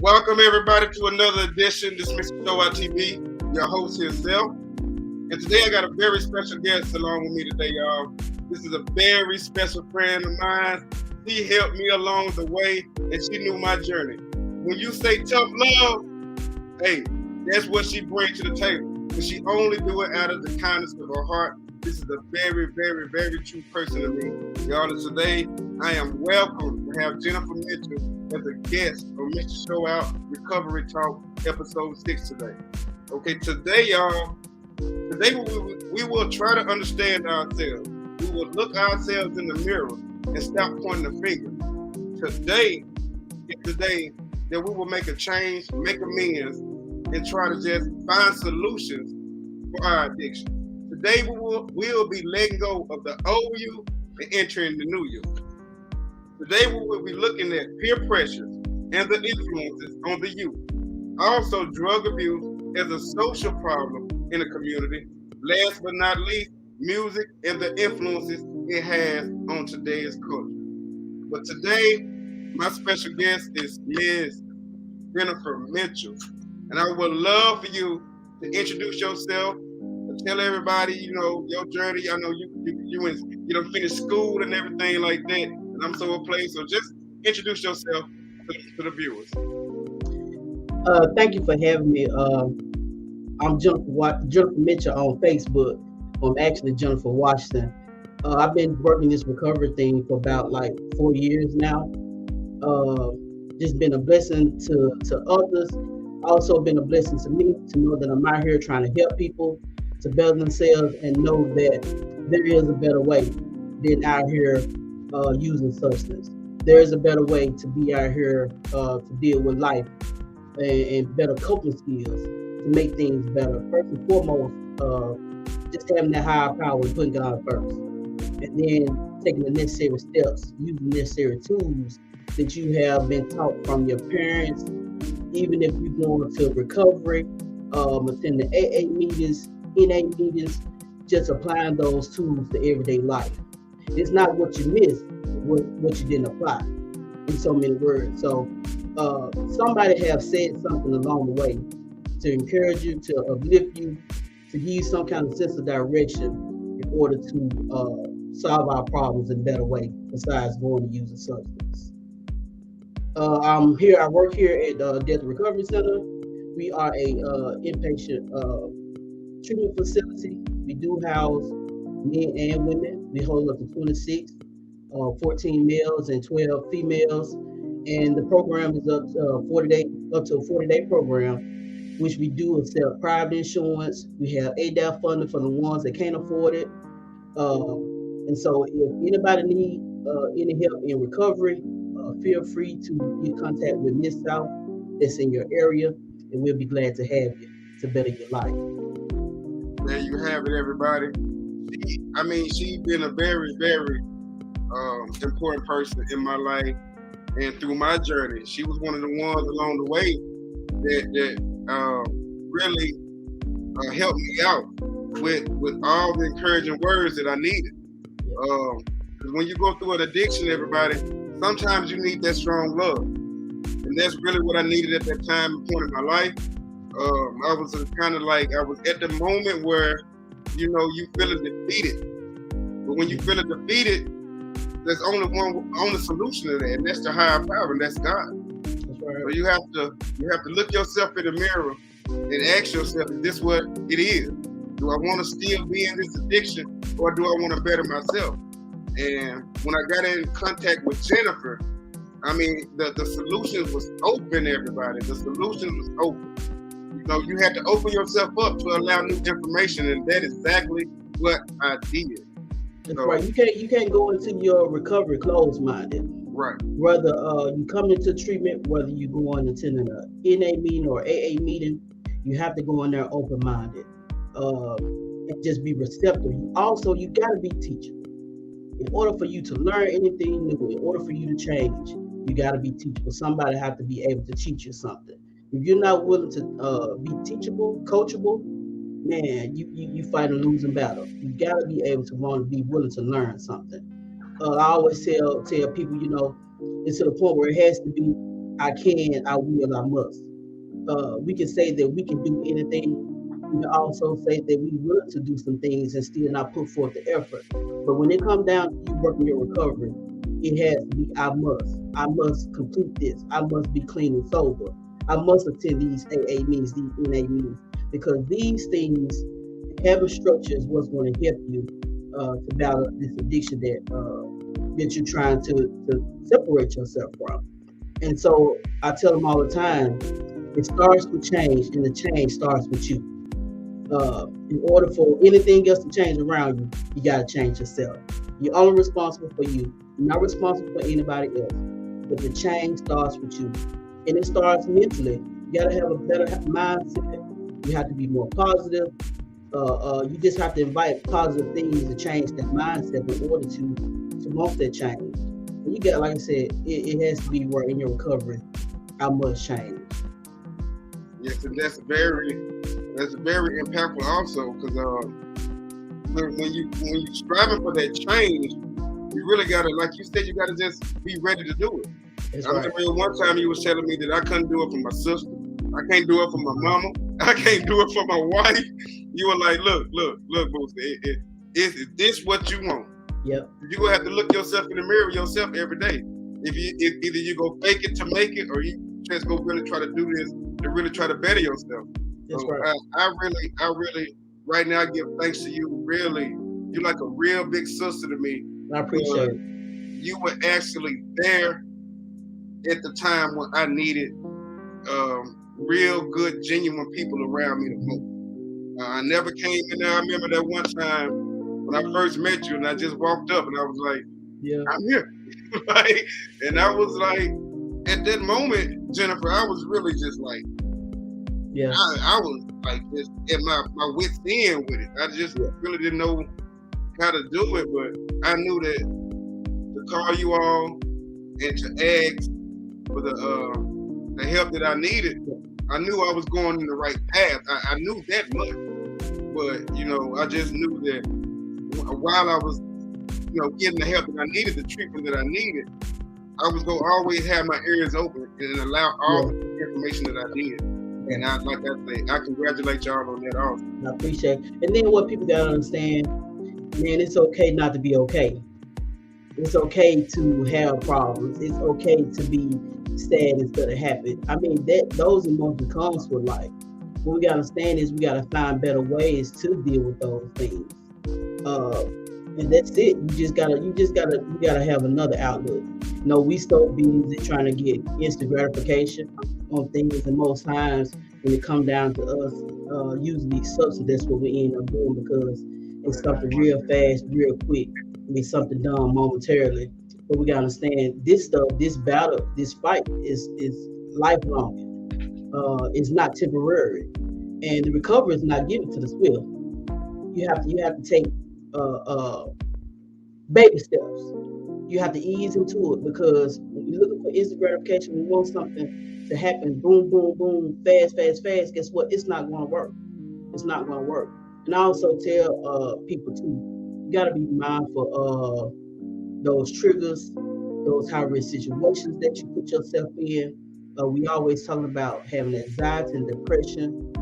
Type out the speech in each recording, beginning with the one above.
Welcome everybody to another edition of this Mr. Show Out TV. Your host himself. And today I got a very special guest along with me today, y'all. This is a very special friend of mine. She helped me along the way and she knew my journey. When you say tough love, hey, that's what she brings to the table. But she only do it out of the kindness of her heart. This is a very, very, very true person to me. Y'all, and today I am welcome to have Jennifer Mitchell as a guest on Mr. Show Out Recovery Talk episode 6 today. Okay, today, y'all, today we will try to understand ourselves. We will look ourselves in the mirror and stop pointing the finger. Today is the day that we will make a change, make amends, and try to just find solutions for our addiction. Today we'll be letting go of the old you and entering the new you. Today we will be looking at peer pressures and the influences on the youth. Also, drug abuse as a social problem in the community. Last but not least, music and the influences it has on today's culture. But today, my special guest is Ms. Jennifer Mitchell. And I would love for you to introduce yourself and tell everybody, your journey. I know you done finished school and everything like that. And I'm so pleased. So just introduce yourself to the viewers. Thank you for having me. I'm Jennifer Mitchell on Facebook. I'm actually Jennifer Washington. I've been working this recovery thing for about 4 years now. Just been a blessing to others. Also been a blessing to me to know that I'm out here trying to help people to better themselves and know that there is a better way than out here using substance. There is a better way to be out here to deal with life and better coping skills to make things better. First and foremost, just having that higher power and putting God first. And then taking the necessary steps, using necessary tools that you have been taught from your parents, even if you're going to recovery, attending AA meetings, NA meetings, just applying those tools to everyday life. It's not what you missed, what you didn't apply in so many words. So somebody have said something along the way to encourage you, to uplift you, to give you some kind of sense of direction in order to solve our problems in a better way besides going to use a substance. I work here at Death Recovery Center. We are a inpatient treatment facility. We do house men and women. We hold up to 26, 14 males and 12 females. And the program is up to a 40-day program, which we do accept private insurance. We have ADAP funding for the ones that can't afford it. And so if anybody needs any help in recovery, feel free to get in contact with Miss South that's in your area, and we'll be glad to have you to better your life. There you have it, everybody. She's been a very, very important person in my life and through my journey. She was one of the ones along the way that really helped me out with all the encouraging words that I needed. Because when you go through an addiction, everybody, sometimes you need that strong love. And that's really what I needed at that time and point in my life. I was I was at the moment where, you feeling defeated. But when you feeling defeated, there's only solution to that, and that's the higher power, and that's God. That's right. So you have to look yourself in the mirror and ask yourself, is this what it is? Do I want to still be in this addiction, or do I want to better myself? And when I got in contact with Jennifer, the solutions was open, everybody. The solutions was open. You had to open yourself up to allow new information, and that is exactly what I did. That's right. You can't go into your recovery closed-minded. Right. Whether you come into treatment, whether you go on attending a NA meeting or AA meeting, you have to go in there open-minded and just be receptive. You got to be teachable. In order for you to learn anything new, in order for you to change, you got to be teachable. Somebody have to be able to teach you something. If you're not willing to be teachable, coachable, man, you fight a losing battle. You got to be able to want to be willing to learn something. I always tell people, it's to the point where it has to be I can, I will, I must. We can say that we can do anything. We can also say that we willing to do some things and still not put forth the effort. But when it comes down to you working your recovery, it has to be I must. I must complete this. I must be clean and sober. I must attend these AA meetings, these NA meetings, because these things, having structure is what's going to help you to battle this addiction that you're trying to separate yourself from. And so I tell them all the time, it starts with change, and the change starts with you. In order for anything else to change around you, you got to change yourself. You're only responsible for you. You're not responsible for anybody else. But the change starts with you. And it starts mentally. You got to have a better mindset. You have to be more positive. You just have to invite positive things to change that mindset in order to promote that change. And you got, like I said, it has to be where in your recovery, I must change. Yes, and that's very impactful also, because when you striving for that change, you really gotta, like you said, you gotta just be ready to do it. That's I right. remember one time you was telling me that I couldn't do it for my sister, I can't do it for my mama, I can't do it for my wife. You were like, look, Booster, is this what you want? Yep. You're gonna have to look yourself in the mirror yourself every day. If either you go fake it to make it, or you just go really try to do this to really try to better yourself. That's So right. I really, right now, give thanks to you. Really, you're like a real big sister to me. I appreciate it. You were actually there at the time when I needed real good, genuine people around me the most. I never came in there. I remember that one time when I first met you, and I just walked up, and I was like, Yeah. I'm here. Like, and I was like, at that moment, Jennifer, I was really just like, Yeah. I was like just at my wit's end with it. I just really didn't know how to do it, but I knew that to call you all and to ask for the help that I needed, I knew I was going in the right path. I knew that much, but I just knew that while I was getting the help that I needed, the treatment that I needed, I was gonna always have my ears open and allow all the information that I did. And like I say, I congratulate y'all on that also. I appreciate it. And then what people gotta understand, man, it's okay not to be okay. It's okay to have problems. It's okay to be sad instead of happy. I mean, those emotions comes with life. What we gotta understand is we gotta find better ways to deal with those things. And that's it. You gotta have another outlook. We so busy trying to get instant gratification on things, and most times when it comes down to us using these substances, that's what we end up doing, because it's something real fast, real quick. It's something done momentarily. But we gotta understand this stuff, this battle, this fight is lifelong. It's not temporary, and the recovery is not given to the swift. You have to take baby steps. You have to ease into it, because when you're looking for instant gratification, we want something to happen, boom, boom, boom, fast, fast, fast. Guess what? It's not going to work. It's not going to work. And I also tell people too, you got to be mindful of those triggers, those high-risk situations that you put yourself in. We always talking about having anxiety and depression,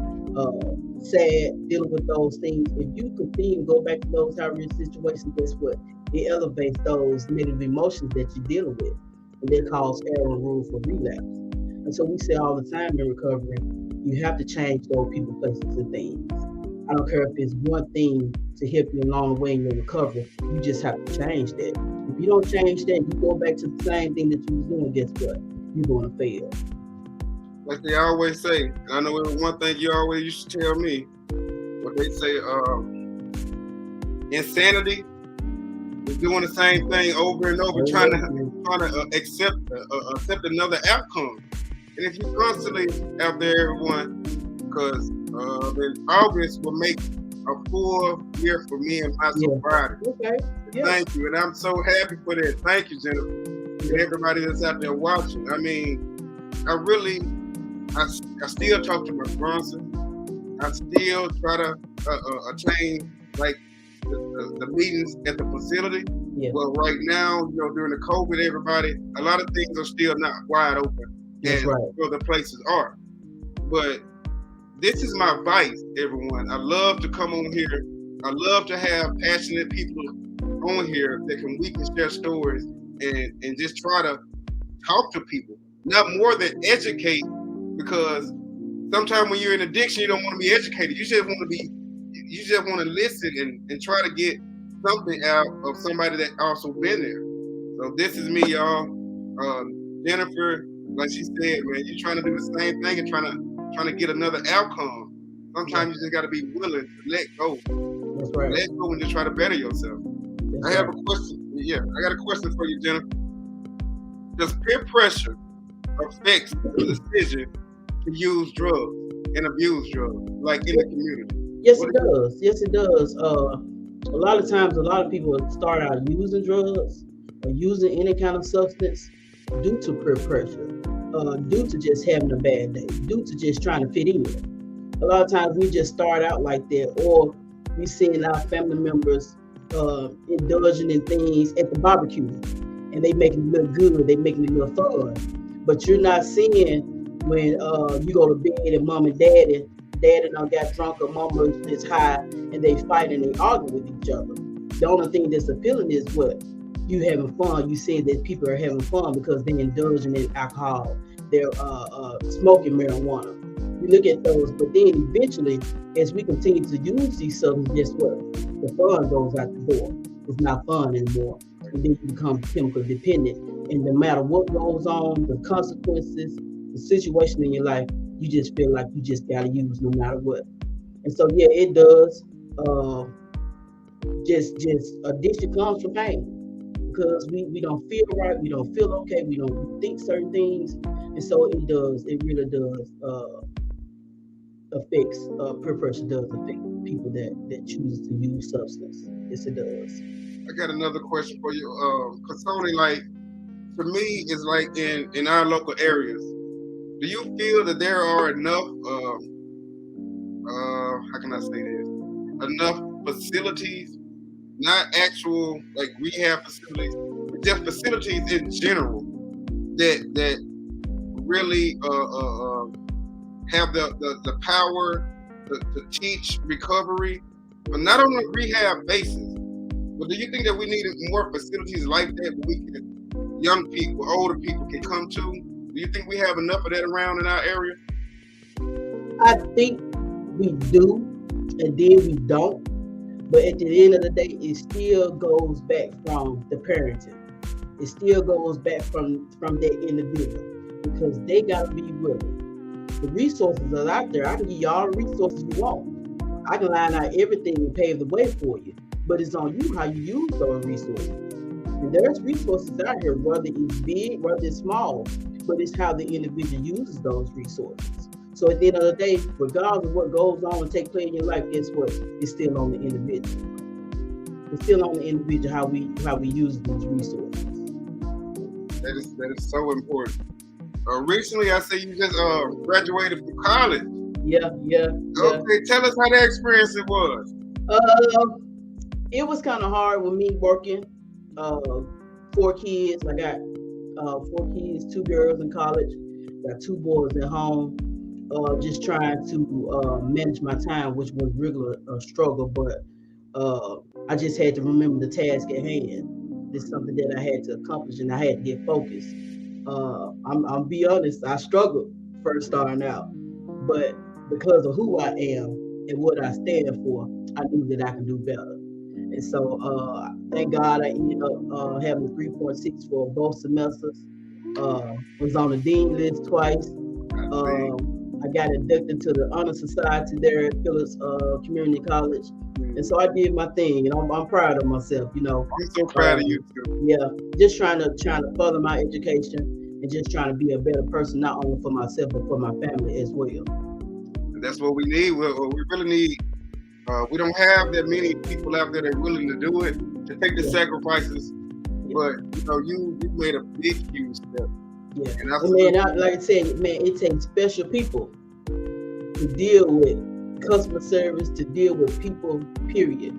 sad, dealing with those things. If you continue to go back to those high-risk situations, guess what? It elevates those negative emotions that you're dealing with, and they cause error and room for relapse. And so we say all the time in recovery, you have to change those people, places, and things. I don't care if it's one thing to help you along the way in your recovery, you just have to change that. If you don't change that, you go back to the same thing that you was doing, guess what? You're going to fail. Like they always say, and I know it was one thing you always used to tell me, what they say, insanity is doing the same thing over and over, trying to accept another outcome. And if you constantly out there, everyone, because then August will make a full year for me and my sobriety. Okay. Yeah. Thank you, and I'm so happy for that. Thank you, Jennifer, and everybody that's out there watching. I mean, I still talk to my sponsor. I still try to attain like the meetings at the facility. Yeah. Well, right now, during the COVID, a lot of things are still not wide open. That's and right. other places are. But this is my advice, everyone. I love to come on here. I love to have passionate people on here we can share stories and just try to talk to people, not more than educate, because sometimes when you're in addiction, you don't want to be educated. You just want to listen and try to get something out of somebody that also been there. So this is me, y'all. Jennifer, like she said, man, you're trying to do the same thing and trying to get another outcome. Sometimes you just got to be willing to let go. That's right. Let go and just try to better yourself. I have a question. Yeah, I got a question for you, Jennifer. Does peer pressure affect the decision to use drugs and abuse drugs, like in the community? Yes, it does. Yes, it does. A lot of times, a lot of people start out using drugs or using any kind of substance due to peer pressure, due to just having a bad day, due to just trying to fit in. A lot of times we just start out like that, or we seeing our family members indulging in things at the barbecue, and they making it look good, they making it look fun. But you're not seeing when you go to bed and mom and daddy done got drunk or mama is high and they fight and they argue with each other. The only thing that's appealing is what you having fun. You say that people are having fun because they're indulging in alcohol, they're smoking marijuana. We look at those, but then eventually, as we continue to use these substances, guess what? The fun goes out the door. It's not fun anymore. And then you become chemical dependent. And no matter what goes on, the consequences, the situation in your life, you just feel like you just gotta use no matter what. And so yeah, it does. Just addiction comes from pain, because we don't feel right, we don't feel okay, we don't think certain things, and so it really does affects peer pressure does affect people that chooses to use substance. Yes, it does. I got another question for you, cause Tony, like, to me, it's like in our local areas. Do you feel that there are enough, how can I say this? Enough facilities, not actual like rehab facilities, but just facilities in general that really have the power to teach recovery, but not on a rehab basis. But do you think that we need more facilities like that where we can, young people, older people can come to? Do you think we have enough of that around in our area? I think we do, and then we don't. But at the end of the day, it still goes back from the parenting. It still goes back from that individual, because they gotta be willing. The resources are out there. I can give you all the resources you want. I can line out everything and pave the way for you. But it's on you how you use those resources. And there's resources out here, whether it's big, whether it's small, but it's how the individual uses those resources. So at the end of the day, regardless of what goes on and takes place in your life, guess what? It's still on the individual. It's still on the individual how we use these resources. That is so important. Recently, I say you just graduated from college. Yeah. Okay, tell us how that experience it was. It was kind of hard with me working. 4 kids. I got 4 kids, 2 girls in college, got 2 boys at home. Just trying to manage my time, which was really a struggle, but I just had to remember the task at hand. This is something that I had to accomplish, and I had to get focused. I'm be honest, I struggled first starting out, but because of who I am and what I stand for, I knew that I could do better. And so thank God I ended up having a 3.6 for both semesters. Was on the dean list twice. I got inducted to the honor society there at Phillips Community College, and so I did my thing, and I'm proud of myself. You know, I'm so proud of you too. Yeah, just trying to further my education and just trying to be a better person, not only for myself but for my family as well. And that's what we need. We really need. We don't have that many people out there that are willing to do it, to take the sacrifices. But you know, you made a big, huge step. Yeah, and man, like I said, man, it takes special people to deal with customer service, to deal with people, period.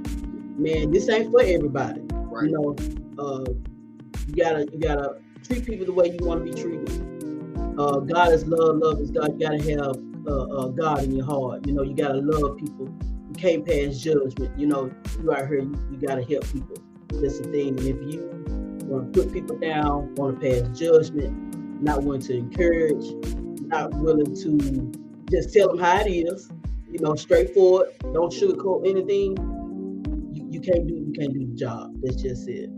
Man, this ain't for everybody. Right. You know, you gotta treat people the way you want to be treated. God is love. Love is God. You gotta have God in your heart. You know, you gotta love people. You can't pass judgment. You know, you out here, you gotta help people. That's the thing. And if you want to put people down, want to pass judgment, not willing to encourage, not willing to just tell them how it is, you know, straightforward, don't sugarcoat anything, you can't do the job. That's just it.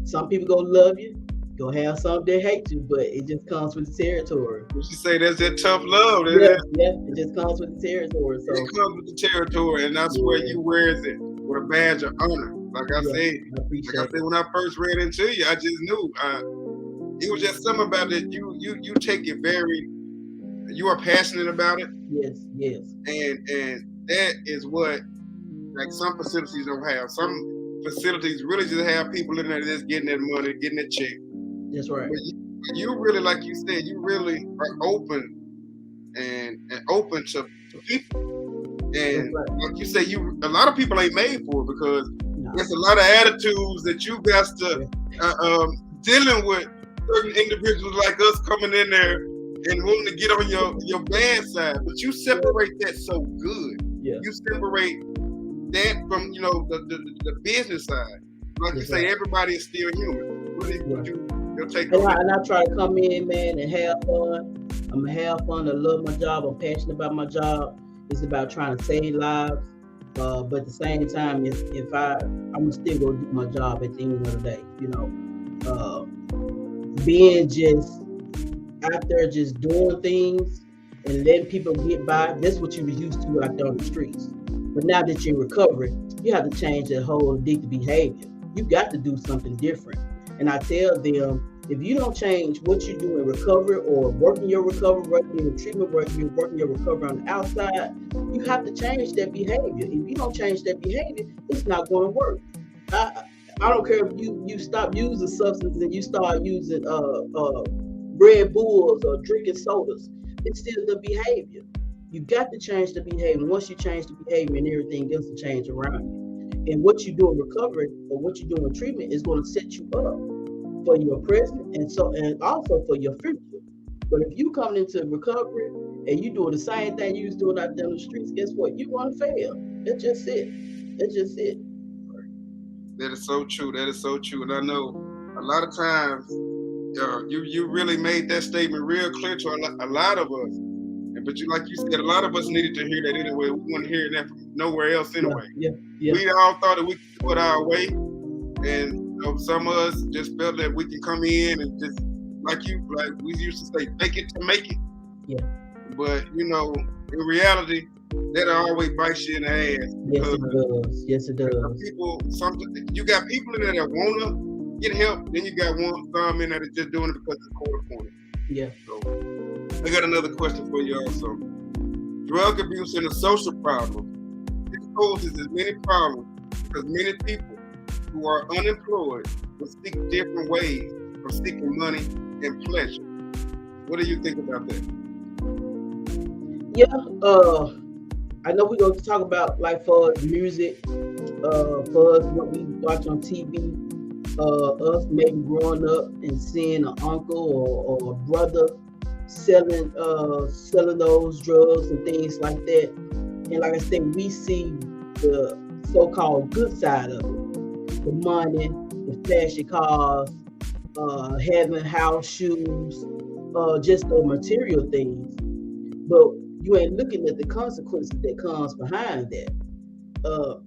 Some people gonna love you, gonna have some that hate you, but it just comes with the territory. You say that's that tough love. Yeah, it just comes with the territory. So it comes with the territory, and that's where you wears it with a badge of honor. Like I said, when I first ran into you, I just knew it was just something about it. You take it very. You are passionate about it. Yes. And that is what, like, some facilities don't have. Some facilities really just have people in there that's getting that money, getting that check. That's right. But you really, like you said, you really are open and open to people. And right. Like you say, a lot of people ain't made for it because there's a lot of attitudes that you got to dealing with certain individuals like us coming in there and wanting to get on your bad side, but you separate that so good. Yeah. You separate that from the business side. Like you say, everybody is still human. You'll take and I try to come in, man, and have fun. I'm gonna have fun. I love my job. I'm passionate about my job. It's about trying to save lives. But at the same time, if I'm still gonna do my job at the end of the day. You know, being just out there just doing things and letting people get by, that's what you was used to out there on the streets. But now that you're in recovery, you have to change that whole addictive behavior. You got to do something different. And I tell them, if you don't change what you do in recovery or working your recovery, working your treatment, working your recovery on the outside, you have to change that behavior. If you don't change that behavior, it's not going to work. I don't care if you stop using substances and you start using Red Bulls or drinking sodas. It's still the behavior. You got to change the behavior. Once you change the behavior, and everything else will change around you. And what you do in recovery or what you do in treatment is going to set you up for your present and also for your future. But if you come into recovery and you doing the same thing you was doing out there on the streets, guess what? You're going to fail. That's just it. That is so true. And I know a lot of times you really made that statement real clear to a lot of us. But like you said, a lot of us needed to hear that anyway. We weren't hearing that from nowhere else anyway. Yeah. We all thought that we could put our way, and some of us just felt that we can come in and just, like we used to say, fake it to make it. Yeah. But in reality, that'll always bite you in the ass. Yes, it does. You got people in there that wanna get help, then you got some in there that just doing it because it's cold appointed. Yeah. So, I got another question for you also. Drug abuse and a social problem. It poses as many problems because many people who are unemployed will seek different ways of seeking money and pleasure. What do you think about that? Yeah, I know we're going to talk about, like, for music, for us, what we watch on TV, us maybe growing up and seeing an uncle or a brother selling those drugs and things like that. And like I said, we see the so-called good side of it. The money, the flashy cars, having house shoes, just the material things. But you ain't looking at the consequences that comes behind that.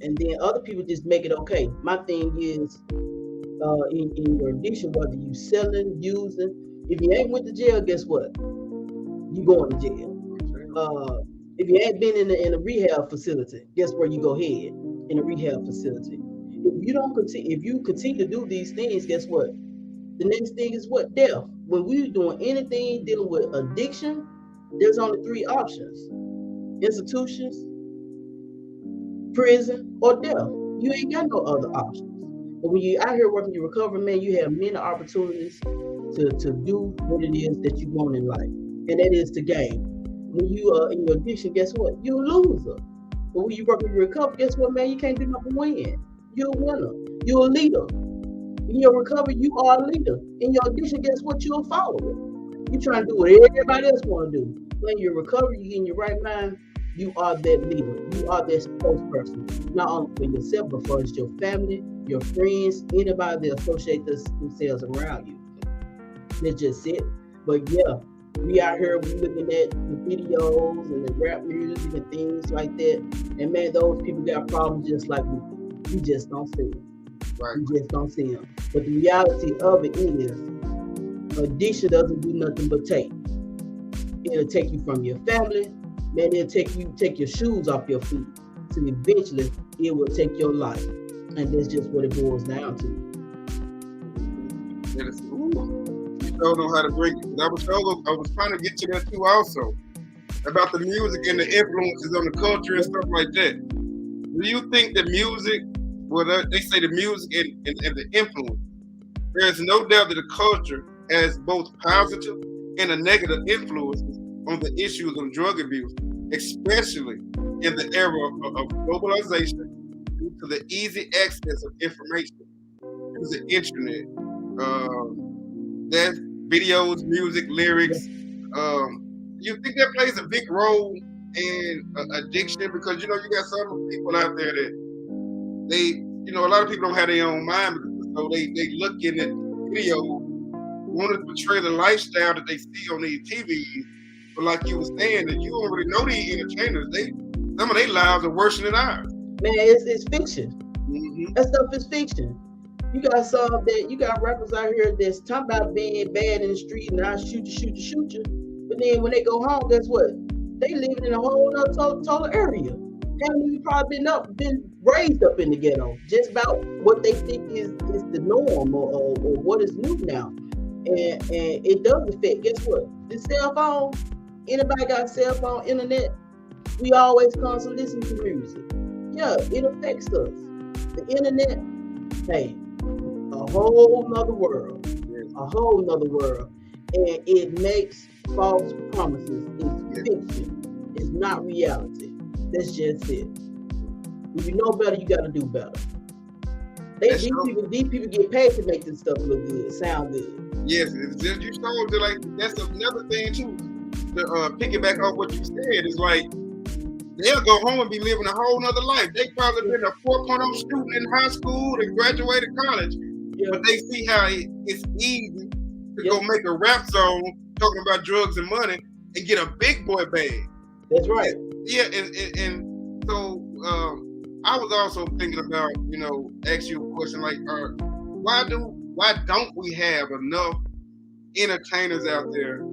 And then other people just make it okay. My thing is, in your addiction, whether you selling, using, if you ain't went to jail, guess what? You going to jail. If you ain't been in a rehab facility, guess where you go ahead? In a rehab facility. If you continue to do these things, guess what? The next thing is what? Death. When we're doing anything dealing with addiction, there's only 3 options: institutions, prison, or death. You ain't got no other options. But when you out here working your recovery, man, you have many opportunities to do what it is that you want in life. And that is the game. When you are in your addiction, guess what? You're a loser. But when you work in your recovery, guess what, man? You can't do nothing but win. You're a winner. You're a leader. In your recovery, you are a leader. In your addiction, guess what? You're a follower. You trying to do what everybody else want to do. When you're recovering, you in your right mind, you are that leader. You are that spokesperson. Not only for yourself, but for your family, your friends, anybody that associate themselves around you. That's just it. But yeah, we out here, we looking at the videos and the rap music and things like that. And man, those people got problems just like we. We just don't see them. Right. We just don't see them. But the reality of it is, addiction doesn't do nothing but take. It'll take you from your family, man. It'll take your shoes off your feet. So eventually, it will take your life, and that's just what it boils down to. And it's, you don't know how to bring it. I was trying to get to that too, also about the music and the influences on the culture and stuff like that. Do you think the music? Well, they say the music and the influence. There is no doubt that the culture has both positive and a negative influences on the issues of drug abuse, especially in the era of globalization due to the easy access of information through the internet. That videos, music, lyrics. You think that plays a big role in addiction? Because you got some people out there that a lot of people don't have their own mind, so they look in the video, want to portray the lifestyle that they see on these TVs. But like you were saying, that you don't really know these entertainers. Some of their lives are worse than ours. Man, it's fiction. Mm-hmm. That stuff is fiction. You got rappers out here that's talking about being bad in the street and I shoot you. But then when they go home, guess what? They living in a whole other total area. Haven't even probably been raised up in the ghetto, just about what they think is the norm or what is new now. And it does affect, guess what? The cell phone, anybody got a cell phone, internet, we always constantly listen to music. Yeah, it affects us. The internet, hey, a whole nother world. A whole nother world. And it makes false promises. It's fiction. It's not reality. That's just it. If you know better, you got to do better. These people get paid to make this stuff look good, sound good. Yes, it's just, you told that, like, that's another thing too. To piggyback off what you said is like they'll go home and be living a whole nother life. They probably been a 4.0 student in high school and graduated college, but they see how it's easy to go make a rap song talking about drugs and money and get a big boy bag. That's right. Yeah, and so I was also thinking about, ask you a question like, why don't we have enough entertainers out there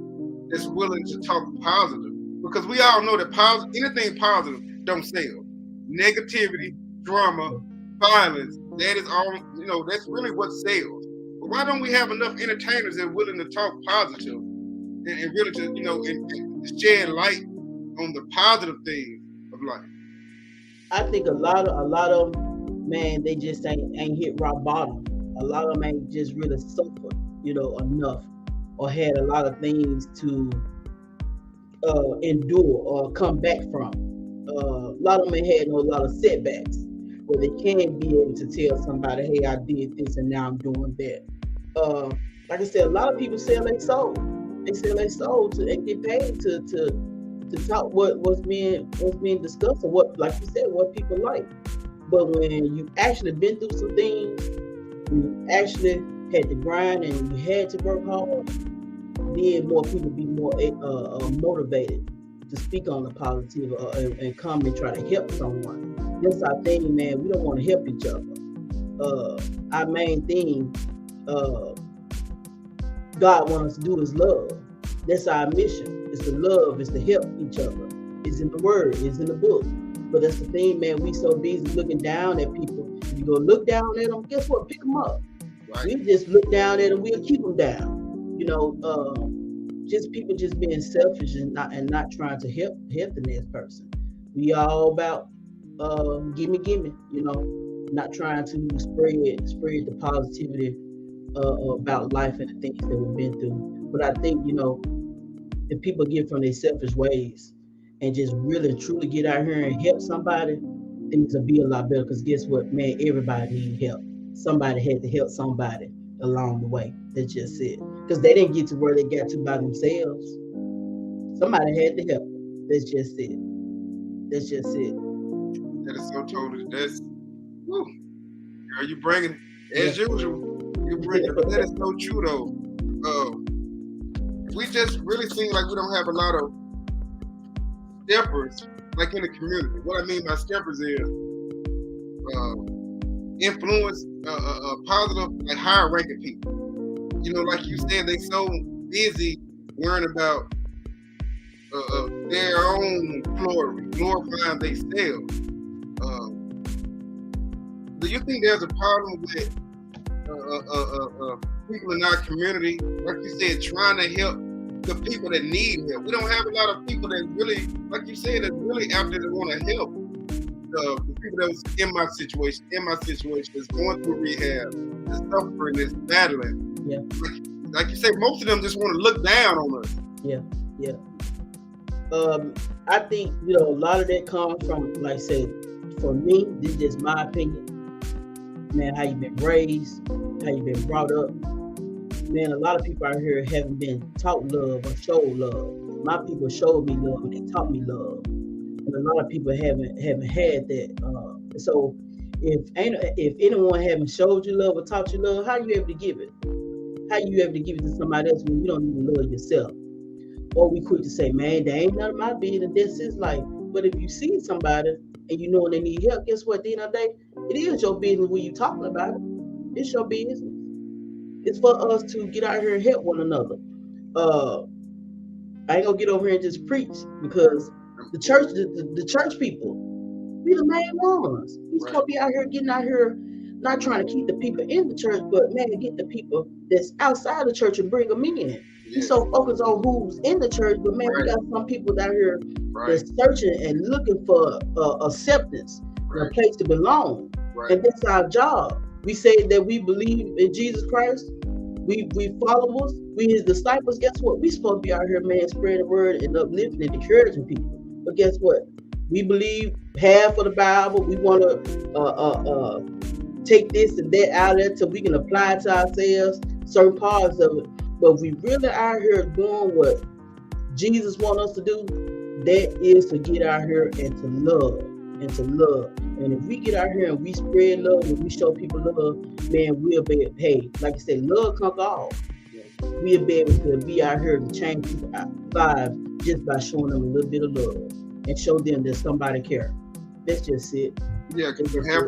that's willing to talk positive? Because we all know that anything positive don't sell. Negativity, drama, violence, that is all, that's really what sells. But why don't we have enough entertainers that are willing to talk positive and really to, and shed light on the positive things of life? I think a lot of them, man, they just ain't hit rock bottom. A lot of them ain't just really suffered, enough, or had a lot of things to endure or come back from. A lot of them ain't had a lot of setbacks where they can be able to tell somebody, hey, I did this and now I'm doing that. Like I said, a lot of people sell their soul. They sell their soul and get paid to talk what's being discussed and what, like you said, what people like. But when you actually been through some things, you actually had to grind and you had to work hard, then more people be more motivated to speak on the positive and come and try to help someone. That's our thing, man. We don't want to help each other. Our main thing, God wants us to do is love. That's our mission. It's to love. It's to help each other. It's in the word. It's in the book. But that's the thing, man. We so busy looking down at people. If you go look down at them, guess what? Pick them up. Right. We just look down at them. We'll keep them down. Just people just being selfish and not trying to help the next person. We all about gimme, not trying to spread the positivity about life and the things that we've been through. But I think, if people get from their selfish ways and just really truly get out here and help somebody, things will be a lot better. Because guess what, man, everybody needs help. Somebody had to help somebody along the way. That's just it. because they didn't get to where they got to by themselves. Somebody had to help them. That's just it. That's just it. That is so totally. That's, whew, girl, you bringing it as usual. You bring it, but that is so true though. We just really seem like we don't have a lot of steppers like in the community. What I mean by steppers is influence, positive, like higher ranking people. You know, like you said, they so busy worrying about their own glory, glorifying themselves. Do you think there's a problem with people in our community, like you said, trying to help the people that need help? We don't have a lot of people that really, like you said, that really out there that want to help the people that was in my situation, that's going through rehab, that's suffering, that's battling. Yeah. Like you said, most of them just want to look down on us. Yeah. I think, you know, a lot of that comes from, like I said, for me, this is just my opinion. Man, how you been raised, how you been brought up. Man, a lot of people out here haven't been taught love or showed love. My people showed me love and they taught me love. And a lot of people haven't had that. So if anyone haven't showed you love or taught you love, how you able to give it? How you able to give it to somebody else when you don't even love yourself? Or we quick to say, man, that ain't none of my business, this is life. But if you see somebody and you know they need help, guess what? At the end of the day, it is your business when you talking about it. It's your business. It's for us to get out here and help one another. I ain't gonna get over here and just preach because the church people, we the main ones. We supposed to be out here getting out here, not trying to keep the people in the church, but man, get the people that's outside the church and bring them in. We so focused on who's in the church, but man, we got some people down here that's searching and looking for acceptance, a place to belong, and that's our job. We say that we believe in Jesus Christ. We followers, we his disciples. Guess what? We supposed to be out here, man, spreading the word and uplifting and encouraging people. But guess what? We believe half of the Bible. We want to take this and that out of it till we can apply it to ourselves, certain parts of it. But we really out here doing what Jesus wants us to do. That is to get out here and to love. And if we get out here and we spread love and we show people love, man, we'll be paid. Like I said, love conquers all. We'll be able to be out here to change people's lives just by showing them a little bit of love and show them that somebody cares. That's just it. Yeah, because half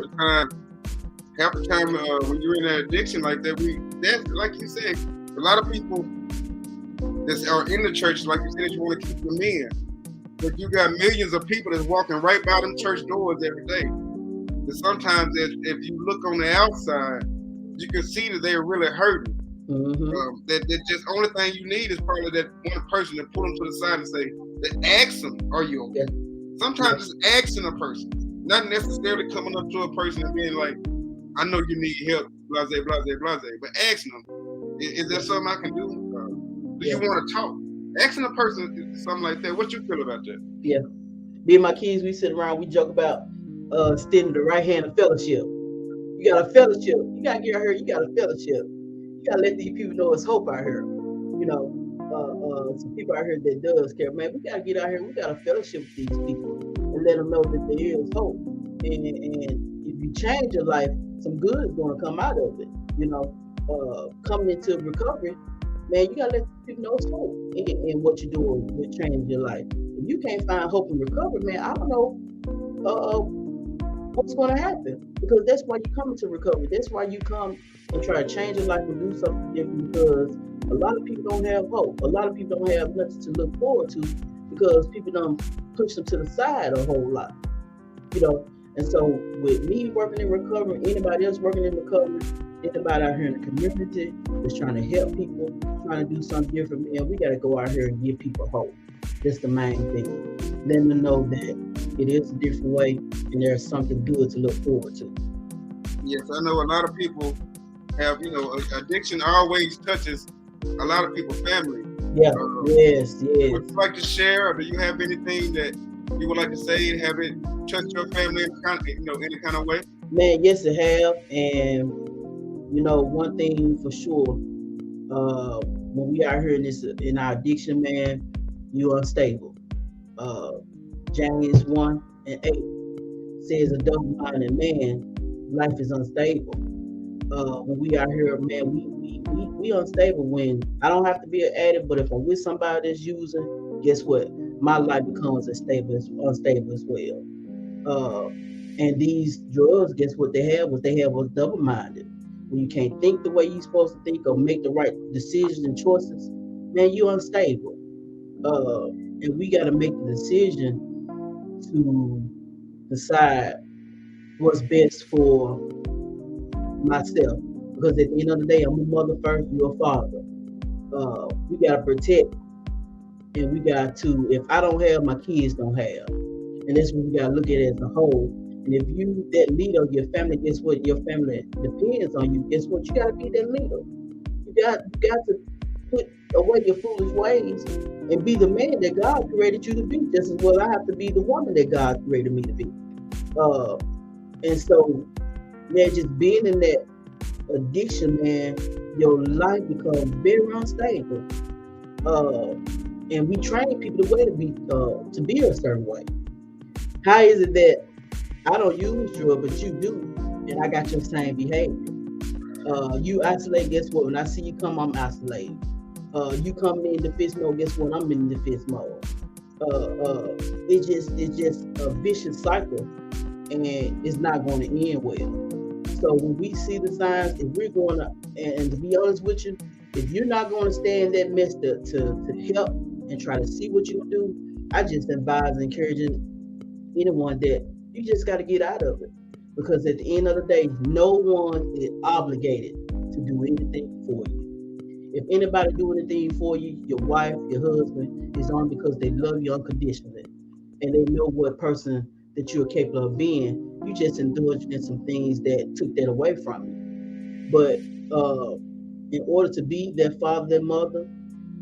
the time when you're in an addiction like that, that's like you said, a lot of people that are in the church, like you said, you want to keep them in. But you got millions of people that's walking right by them church doors every day. And sometimes if you look on the outside, you can see that they're really hurting. Mm-hmm. That just only thing you need is probably that one person to pull them to the side and say, ask them, are you okay? Yeah. Sometimes it's asking a person, not necessarily coming up to a person and being like, I know you need help, blase, blase, blase, but asking them, is there something I can do? Do you want to talk? Asking a person something like that, what you feel about that? Yeah. Me and my kids, we sit around, we joke about standing the right hand of fellowship. You got a fellowship. You got to get out here, you got a fellowship. You got to let these people know it's hope out here. You know, some people out here that does care. Man, we got to get out here, we got a fellowship with these people and let them know that there is hope. And if you change your life, some good is going to come out of it. You know, coming into recovery, man, you gotta let people know it's hope in what you're doing with changing your life. If you can't find hope in recovery, man, I don't know what's going to happen, because that's why you come into recovery. That's why you come and try to change your life and do something different, because a lot of people don't have hope. A lot of people don't have nothing to look forward to because people don't push them to the side a whole lot, you know. And so with me working in recovery, anybody else working in recovery, anybody out here in the community that's trying to help people, trying to do something different, man, we got to go out here and give people hope. That's the main thing. Letting them know that it is a different way and there's something good to look forward to. Yes, I know a lot of people have, addiction always touches a lot of people's family. Yeah, yes. Would you like to share, or do you have anything that you would like to say and have it touch your family in any kind of way? Man, yes, it have. And one thing for sure, when we are here in our addiction, man, you unstable. Uh, James 1:8 says a double-minded man, life is unstable. When we are here, man, we unstable. When I don't have to be an addict, but if I'm with somebody that's using, guess what? My life becomes unstable as well. Uh, and these drugs, guess what they have? What they have was double-minded. When you can't think the way you're supposed to think or make the right decisions and choices, man, you unstable. And we got to make the decision to decide what's best for myself. Because at the end of the day, I'm a mother first, you're a father. We gotta protect, and we got to. If I don't have, my kids don't have, and that's what we gotta look at it as a whole. And if you that leader of your family, guess what? Your family depends on you. Guess what? You gotta be that leader. You got to put away your foolish ways and be the man that God created you to be. Just as well, I have to be the woman that God created me to be. Uh, and so, man, just being in that addiction, man, your life becomes very unstable. Uh, and we train people the way to be a certain way. How is it that I don't use drugs, but you do, and I got your same behavior? You isolate. Guess what? When I see you come, I'm isolated. You come in defense mode. Guess what? I'm in defense mode. It's just a vicious cycle, and it's not going to end well. So when we see the signs, if we're going to, and to be honest with you, if you're not going to stay in that mess to help and try to see what you can do, I just advise and encourage anyone that you just got to get out of it. Because at the end of the day, no one is obligated to do anything for you. If anybody do anything for you, your wife, your husband, is only because they love you unconditionally and they know what person that you're capable of being. You just indulged in some things that took that away from you. But in order to be that father, that mother,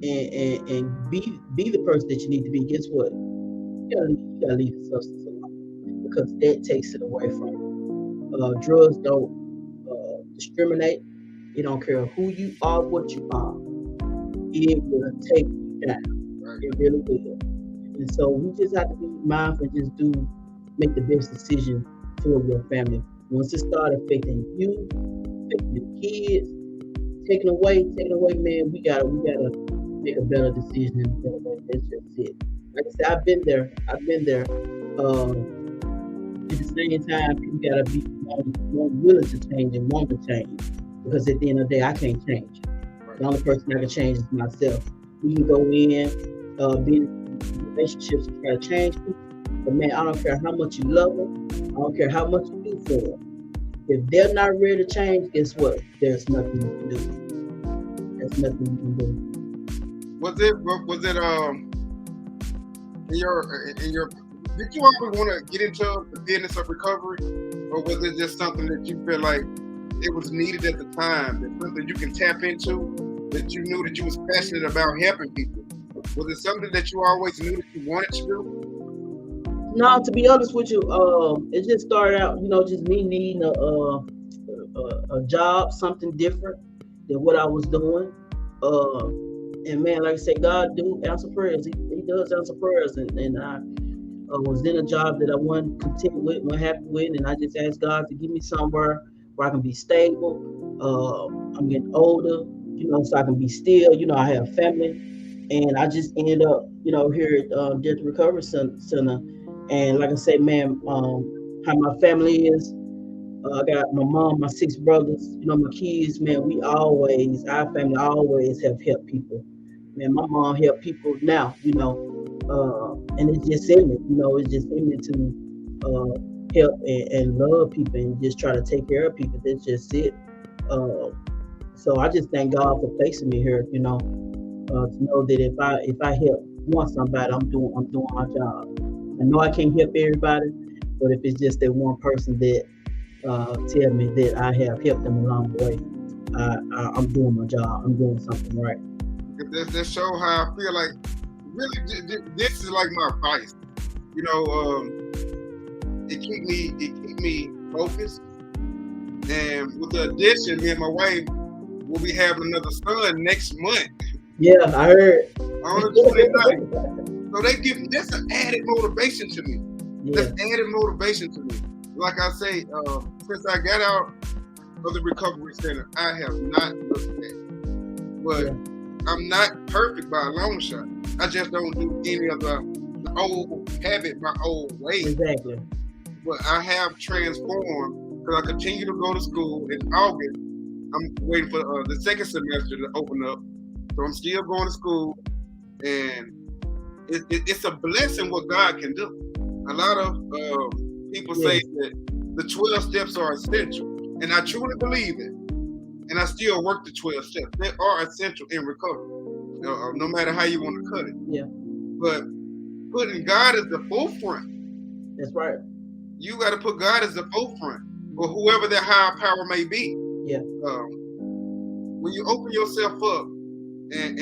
and be the person that you need to be, guess what? You gotta leave the substance alone because that takes it away from you. Drugs don't discriminate. It don't care who you are, what you are. It will take you down. It really will. And so we just have to be mindful and just make the best decision for your family. Once it starts affecting you, affecting your kids, taking away, man, we gotta make a better decision. That's just it. Like I said, I've been there. At the same time, people gotta be more willing to change and want to change. Because at the end of the day, I can't change. The only person I can change is myself. We can go in, be in relationships and try to change people. But man, I don't care how much you love them. I don't care how much you do for them. If they're not ready to change, guess what? There's nothing you can do. There's nothing you can do. Was it in your did you always want to get into the business of recovery, or was it just something that you feel like it was needed at the time, that something you can tap into, that you knew that you was passionate about helping people? Was it something that you always knew that you wanted to do? No, to be honest with you, it just started out, just me needing a job, something different than what I was doing. And man, like I said, God do answer prayers. He does answer prayers, and I was in a job that I wasn't content with, wasn't happy with, and I just asked God to give me somewhere where I can be stable. I'm getting older, so I can be still. I have family, and I just ended up, here at Death Recovery Center. And like I said, man, how my family is. I got my mom, my 6 brothers, my kids, man, our family always have helped people. Man, my mom helped people now, and it's just in me, it's just in me to help and love people and just try to take care of people. That's just it. So I just thank God for placing me here, to know that if I help somebody, I'm doing my job. I know I can't help everybody, but if it's just that one person that tell me that I have helped them along the way, I'm doing my job. I'm doing something right. That show how I feel like really this is like my advice. It keep me focused. And with the addition, me and my wife will be having another son next month. Yeah, I heard. On a Tuesday night. So they give that's an added motivation to me. Yeah, That's added motivation to me. Like I say, since I got out of the recovery center, I have not looked back. But I'm not perfect by a long shot. I just don't do any of the old habit, my old ways. exactly. But I have transformed because I continue to go to school. In August, I'm waiting for the second semester to open up. So I'm still going to school, and it's a blessing what God can do. A lot of people say that the 12 steps are essential, and I truly believe it. And I still work the 12 steps. They are essential in recovery, no matter how you want to cut it. Yeah. But putting God as the forefront. That's right. You got to put God as the forefront, or whoever that higher power may be. Yeah. When you open yourself up and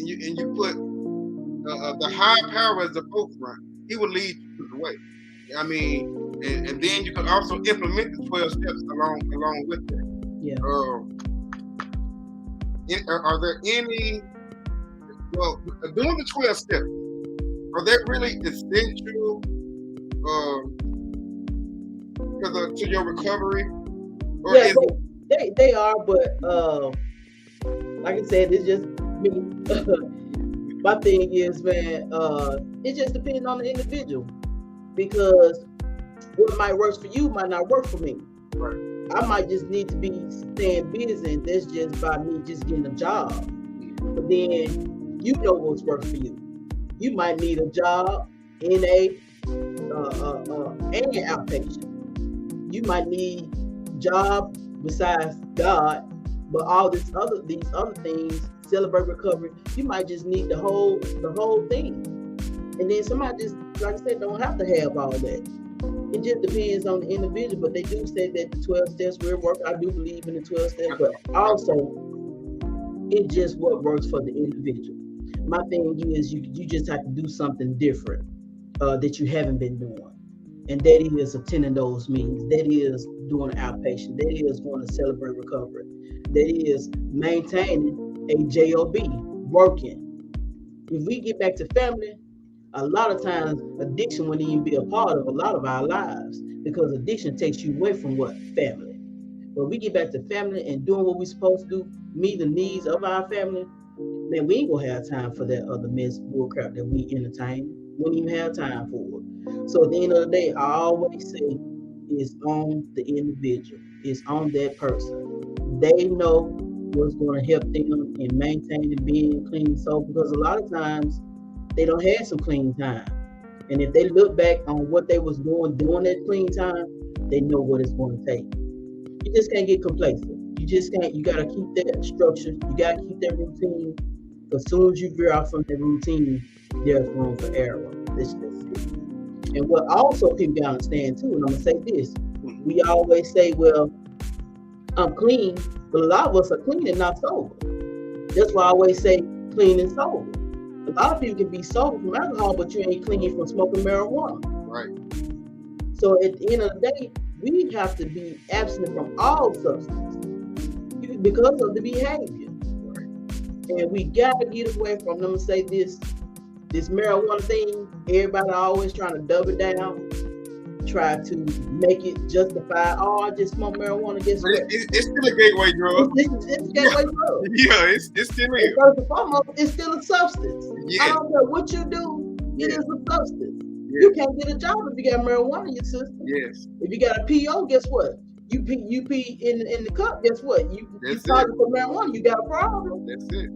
you put the higher power as the forefront, He will lead you to the way. I mean, and then you can also implement the 12 steps along with that. Yeah. Are there any? Well, doing the 12 steps, are they really essential to your recovery? Or yeah, they are, but like I said, it's just me. My thing is, man, it just depends on the individual, because what might work for you might not work for me. Right. I might just need to be staying busy, and that's just by me just getting a job. But then you know what's work for you. You might need a job in and outpatient. You might need job besides God, but all these other things, Celebrate Recovery, you might just need the whole thing. And then somebody just, like I said, don't have to have all that. It just depends on the individual, but they do say that the 12 steps will work. I do believe in the 12 steps, but also it's just what works for the individual. My thing is you just have to do something different that you haven't been doing. And that is attending those meetings. That is doing outpatient. That is going to Celebrate Recovery. That is maintaining a JOB, working. If we get back to family, a lot of times addiction wouldn't even be a part of a lot of our lives, because addiction takes you away from what? Family. But we get back to family and doing what we're supposed to do, meet the needs of our family, man, we ain't gonna have time for that other mess bullcrap that we entertain. We don't even have time for it. So at the end of the day, I always say it's on the individual. It's on that person. They know what's going to help them in maintaining being clean soul, because a lot of times they don't have some clean time. And if they look back on what they was doing during that clean time, they know what it's going to take. You just can't get complacent. You just can't. You got to keep that structure. You got to keep that routine. As soon as you veer off from that routine, there's room for error. That's just it. And what also people got to understand too, and I'm going to say this, we always say, well, I'm clean, but a lot of us are clean and not sober. That's why I always say clean and sober. A lot of people can be sober from alcohol, but you ain't clean from smoking marijuana. Right. So at the end of the day, we have to be abstinent from all substances because of the behavior. Right. And we gotta get away from them and say this marijuana thing. Everybody always trying to double down, try to make it justify. Oh, I just smoke marijuana. Guess what? It's still a gateway drug. It's a gateway drug. Yeah, it's still is. First and foremost, it's still a substance. Yeah. I don't care what you do, it is a substance. Yeah. You can't get a job if you got marijuana in your system. Yes. If you got a PO, guess what? You pee in the cup, guess what? You started for marijuana, you got a problem. That's it.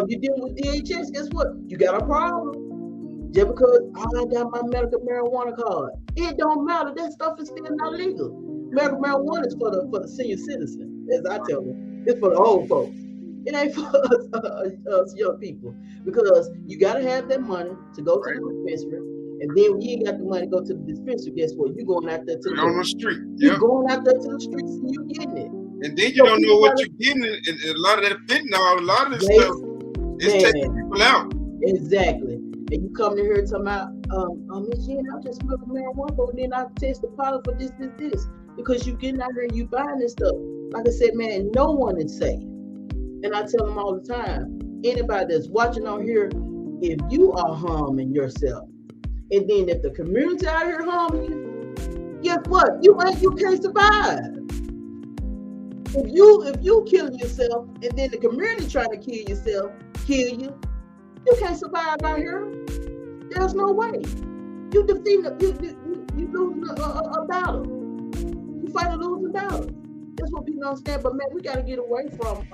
You dealing with DHS, guess what? You got a problem. Just because I got my medical marijuana card, it don't matter. That stuff is still not legal. Medical marijuana is for the senior citizen, as I tell them. It's for the old folks. It ain't for us young people, because you gotta have that money to go to the dispensary, and then when you ain't got the money to go to the dispensary, guess what? You going out there to on the street. You going out there to the streets and you getting it. And then you don't know what you're getting. And a lot of that fentanyl, a lot of this stuff is taking people out. Exactly. And you come in here talking about, Miss Jen, I'm just smoking marijuana, but then I test the product for this, because you getting out here and you buying this stuff. Like I said, man, no one is safe. And I tell them all the time, anybody that's watching on here, if you are harming yourself, and then if the community out here harming you, guess what? You can't survive. If you killing yourself and then the community trying to kill you, you can't survive out here. There's no way. You defeat you losing a battle. You fight a losing battle. That's what people don't understand. But man, we gotta get away from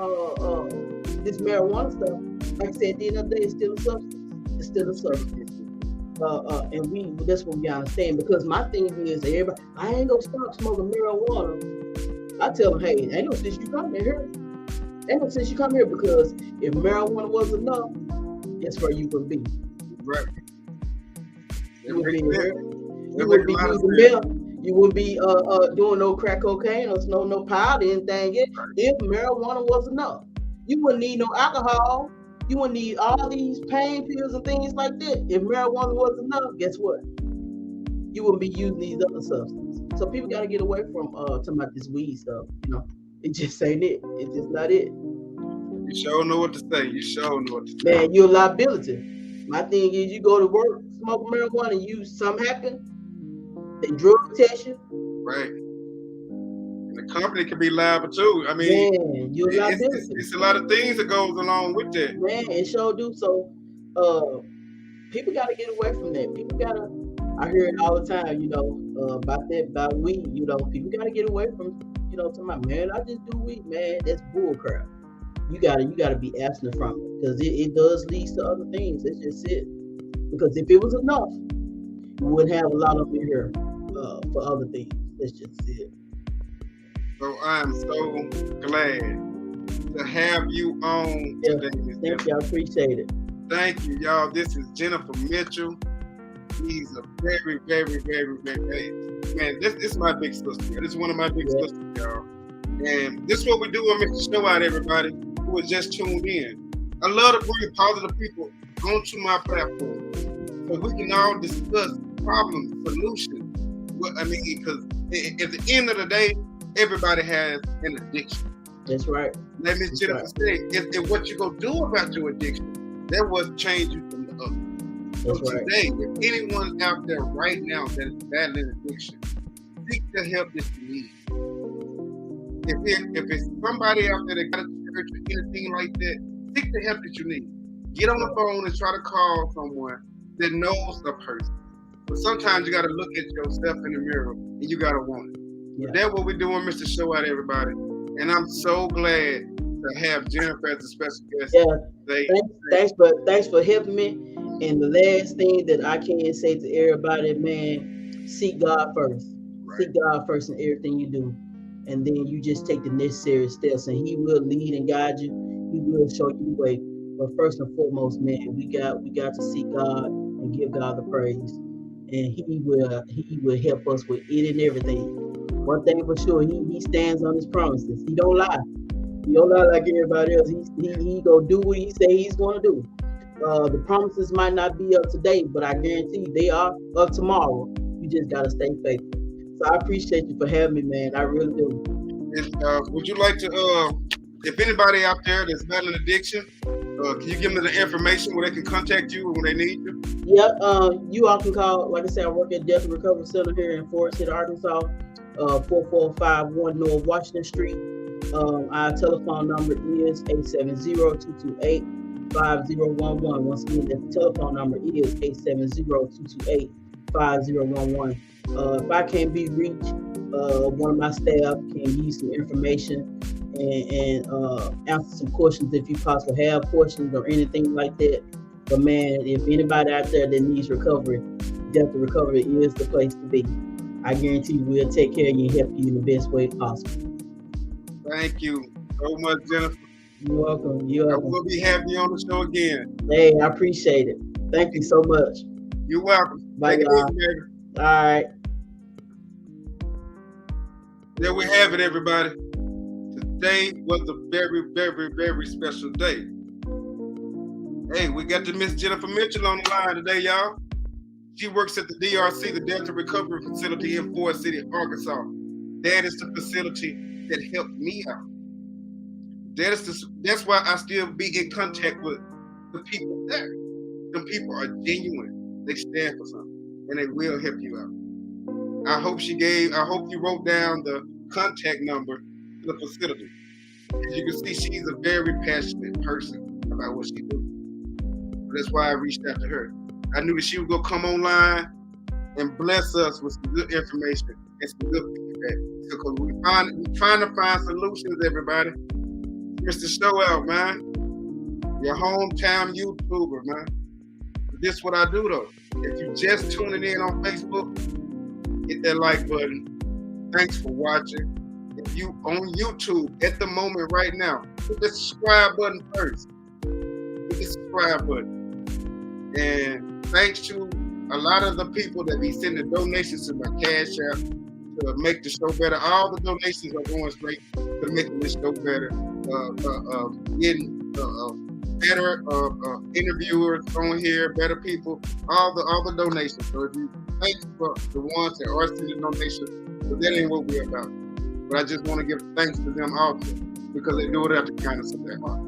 this marijuana stuff. Like I said, at the end of the day, it's still a substance. It's still a substance. And that's what we understand. Because my thing is, everybody, I ain't gonna stop smoking marijuana. I tell them, hey, ain't no sense you come here. Ain't no sense you come here, because if marijuana was enough, that's where you would be. Right. You would be here. You would be using milk. You wouldn't be doing no crack cocaine or no powder, anything. If marijuana was enough, you wouldn't need no alcohol. You wouldn't need all these pain pills and things like that. If marijuana was enough, guess what? You wouldn't be using these other substances. So people got to get away from talking about this weed stuff. You know, it just ain't it. It's just not it. You sure know what to say. Man, you're a liability. My thing is, you go to work, smoke marijuana, and something happen, they drug test you. Right. And the company can be liable too. I mean, man, you're a liability. It's a lot of things that goes along with that. Man, it sure do. So, people got to get away from that. People got to. I hear it all the time, you know, about weed. You know, people got to get away from, you know, talking about, man, I just do weed, man. That's bull crap. You gotta be abstinent from it, because it does lead to other things. That's just it. Because if it was enough, we wouldn't have a lot of it here for other things. That's just it. So I'm so glad to have you on today. Thank you. I appreciate it. Thank you, y'all. This is Jennifer Mitchell. She's a very, very, very, very, man, this is my big sister. This is one of my big sisters, y'all. And this is what we do on Mr. Show Out, everybody who is just tuned in. I love to bring positive people onto my platform so we can all discuss problems, solutions. I mean, because at the end of the day, everybody has an addiction. That's right. Let Miss Jennifer say, if what you gonna do about your addiction, that was change you from the other. So today, if anyone out there right now that is battling addiction, seek the help that you need. If it's somebody out there that got a church or anything like that, seek the help that you need. Get on the phone and try to call someone that knows the person. But sometimes you got to look at yourself in the mirror and you got to want it. Yeah. That's what we're doing, Mr. Show Out, everybody. And I'm so glad to have Jennifer as a special guest. Yeah. Thanks for helping me. And the last thing that I can say to everybody, man, seek God first. Right. Seek God first in everything you do. And then you just take the necessary steps, and He will lead and guide you. He will show you the way. But first and foremost, man, we got to seek God and give God the praise. And He will help us with it and everything. One thing for sure, He stands on His promises. He don't lie. He don't lie like everybody else. He gonna do what He say He's gonna do. The promises might not be up today, but I guarantee you they are up tomorrow. You just gotta stay faithful. So I appreciate you for having me, man. I really do. And, would you like to, if anybody out there that's battling addiction, can you give them the information where they can contact you when they need you? Yeah, you all can call. Like I said, I work at Delta Recovery Center here in Forest City, Arkansas, 4451 North Washington Street. Our telephone number is 870-228-5011. Once again, the telephone number is 870-228-5011. If I can't be reached, one of my staff can give you some information and answer some questions if you possibly have questions or anything like that. But man, if anybody out there that needs recovery, Delta Recovery is the place to be. I guarantee you we'll take care of you and help you in the best way possible. Thank you so much, Jennifer. You're welcome. You're welcome. We'll be happy on the show again. Hey, I appreciate it. Thank you so much. You're welcome. Bye, y'all. All right. There we have it, everybody. Today was a very, very, very special day. Hey, we got to Miss Jennifer Mitchell on the line today, y'all. She works at the DRC, the Delta Recovery Facility in Forest City, Arkansas. That is the facility that helped me out. That's why I still be in contact with the people there. The people are genuine. They stand for something, and they will help you out. I hope you wrote down the contact number to the facility. As you can see, she's a very passionate person about what she do. That's why I reached out to her. I knew that she was gonna come online and bless us with some good information and some good feedback. Because we're trying to find solutions, everybody. Mr. Show Out, man. Your hometown YouTuber, man. This is what I do though. If you just tuning in on Facebook, hit that like button. Thanks for watching. If you on YouTube at the moment right now, hit the subscribe button first. Hit the subscribe button. And thanks to a lot of the people that be sending donations to my Cash App to make the show better. All the donations are going straight to making this show better. Getting better interviewers on here, better people, all the donations. So if you thanks for the ones that are sending donations, but that ain't what we're about. But I just want to give thanks to them also because they do it out the kindness of their heart.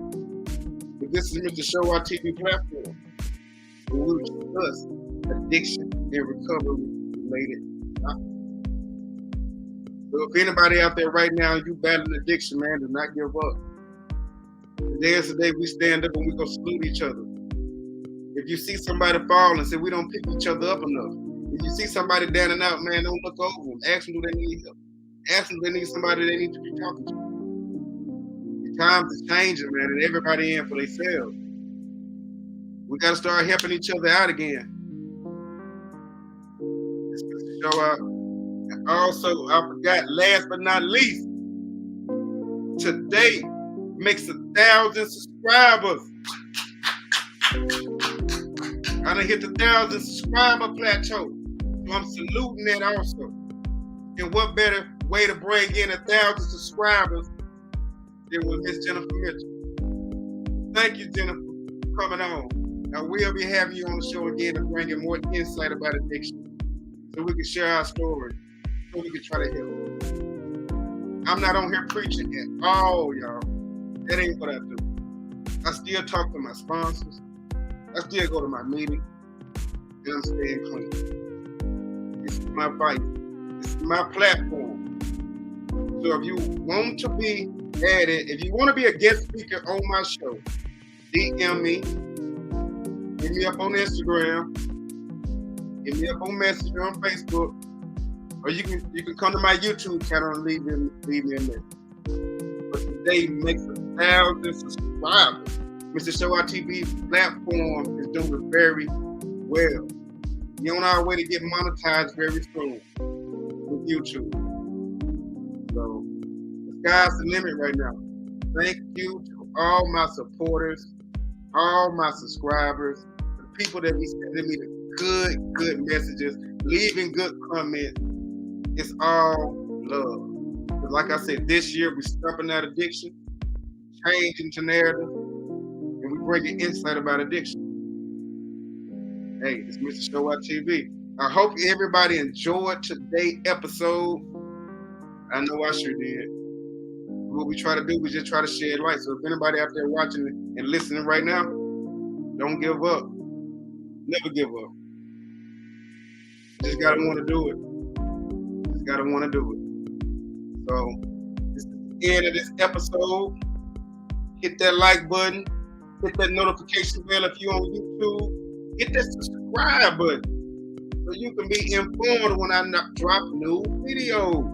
But this is Mr. Show Out TV platform, where we discuss addiction and recovery related topics. So if anybody out there right now, you battling addiction, man, do not give up. Today is the day we stand up and we go salute each other. If you see somebody fall and say we don't pick each other up enough, if you see somebody down and out, man, don't look over them. Ask them do they need help. Ask them if they need somebody they need to be talking to. The times is changing, man, and everybody in for themselves. We got to start helping each other out again. It's good to show out. And also, I forgot, last but not least, today makes 1,000 subscribers. I done hit the 1,000 subscriber plateau. So I'm saluting that also. And what better way to bring in 1,000 subscribers than with Miss Jennifer Mitchell. Thank you, Jennifer, for coming on. I will be having you on the show again and bringing more insight about addiction so we can share our story, so we can try to help. I'm not on here preaching at all, y'all. That ain't what I do. I still talk to my sponsors. I still go to my meeting, and I'm staying clean. This is my fight. This is my platform. So if you want to be added, if you want to be a guest speaker on my show, DM me. Hit me up on Instagram. Hit me up on Messenger on Facebook. Or you can come to my YouTube channel and leave me a message. But today makes 1,000 subscribers. Mr. Show Out TV platform is doing very well. We're on our way to get monetized very soon with YouTube. So the sky's the limit right now. Thank you to all my supporters, all my subscribers, the people that be sending me the good messages, leaving good comments. It's all love. But like I said, this year we're stopping that addiction, changing the narrative, and we bringing insight about addiction. Hey, it's Mr. Show Out TV. I hope everybody enjoyed today's episode. I know I sure did. What we try to do, we just try to shed light. So if anybody out there watching and listening right now, don't give up. Never give up. Just gotta want to do it. Just gotta want to do it. So this is the end of this episode. Hit that like button. Hit that notification bell if you're on YouTube. Hit that subscribe button so you can be informed when I drop new videos.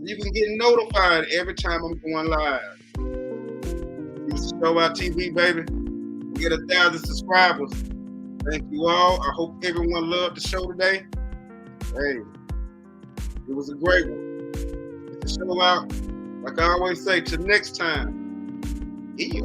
You can get notified every time I'm going live. This is Show Out TV, baby. We get 1,000 subscribers. Thank you all. I hope everyone loved the show today. Hey, it was a great one. It's a Show Out. Like I always say, till next time. Yeah.